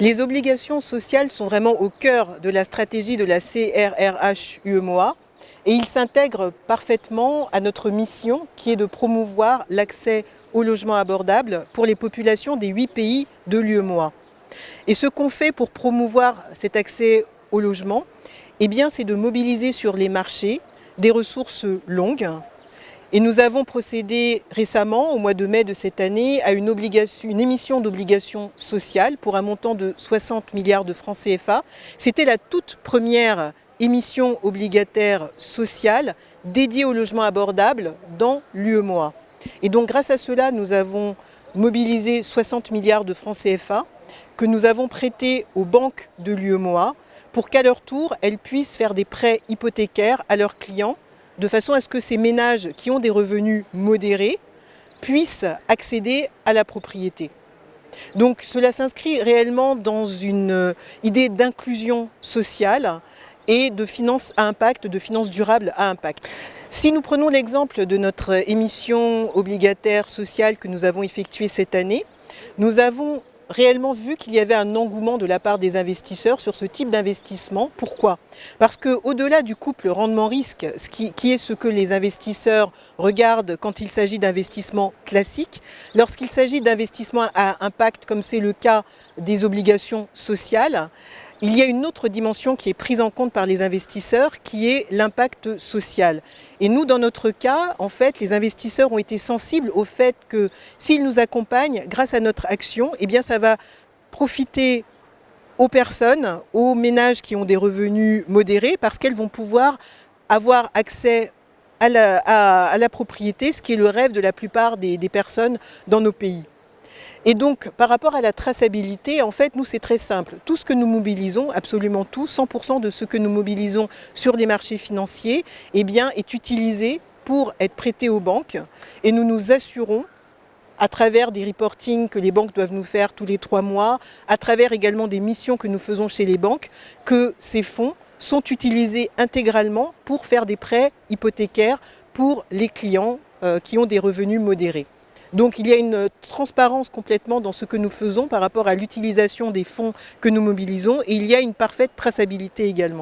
Les obligations sociales sont vraiment au cœur de la stratégie de la CRRH-UEMOA et ils s'intègrent parfaitement à notre mission qui est de promouvoir l'accès au logement abordable pour les populations des 8 pays de l'UEMOA. Et ce qu'on fait pour promouvoir cet accès au logement, eh bien, c'est de mobiliser sur les marchés des ressources longues. Et nous avons procédé récemment, au mois de mai de cette année, à une émission d'obligations sociales pour un montant de 60 milliards de francs CFA. C'était la toute première émission obligataire sociale dédiée au logement abordable dans l'UEMOA. Et donc grâce à cela, nous avons mobilisé 60 milliards de francs CFA que nous avons prêtés aux banques de l'UEMOA pour qu'à leur tour, elles puissent faire des prêts hypothécaires à leurs clients de façon à ce que ces ménages qui ont des revenus modérés puissent accéder à la propriété. Donc cela s'inscrit réellement dans une idée d'inclusion sociale et de finances à impact, de finances durables à impact. Si nous prenons l'exemple de notre émission obligataire sociale que nous avons effectuée cette année, nous avons réellement vu qu'il y avait un engouement de la part des investisseurs sur ce type d'investissement. Pourquoi? Parce qu'au-delà du couple rendement-risque, qui est ce que les investisseurs regardent quand il s'agit d'investissements classiques, lorsqu'il s'agit d'investissements à impact, comme c'est le cas des obligations sociales, il y a une autre dimension qui est prise en compte par les investisseurs, qui est l'impact social. Et nous, dans notre cas, en fait, les investisseurs ont été sensibles au fait que s'ils nous accompagnent, grâce à notre action, eh bien, ça va profiter aux personnes, aux ménages qui ont des revenus modérés, parce qu'elles vont pouvoir avoir accès à la propriété, ce qui est le rêve de la plupart des personnes dans nos pays. Et donc, par rapport à la traçabilité, en fait, nous, c'est très simple. Tout ce que nous mobilisons, absolument tout, 100% de ce que nous mobilisons sur les marchés financiers, eh bien, est utilisé pour être prêté aux banques. Et nous nous assurons, à travers des reportings que les banques doivent nous faire tous les 3 mois, à travers également des missions que nous faisons chez les banques, que ces fonds sont utilisés intégralement pour faire des prêts hypothécaires pour les clients qui ont des revenus modérés. Donc il y a une transparence complètement dans ce que nous faisons par rapport à l'utilisation des fonds que nous mobilisons et il y a une parfaite traçabilité également.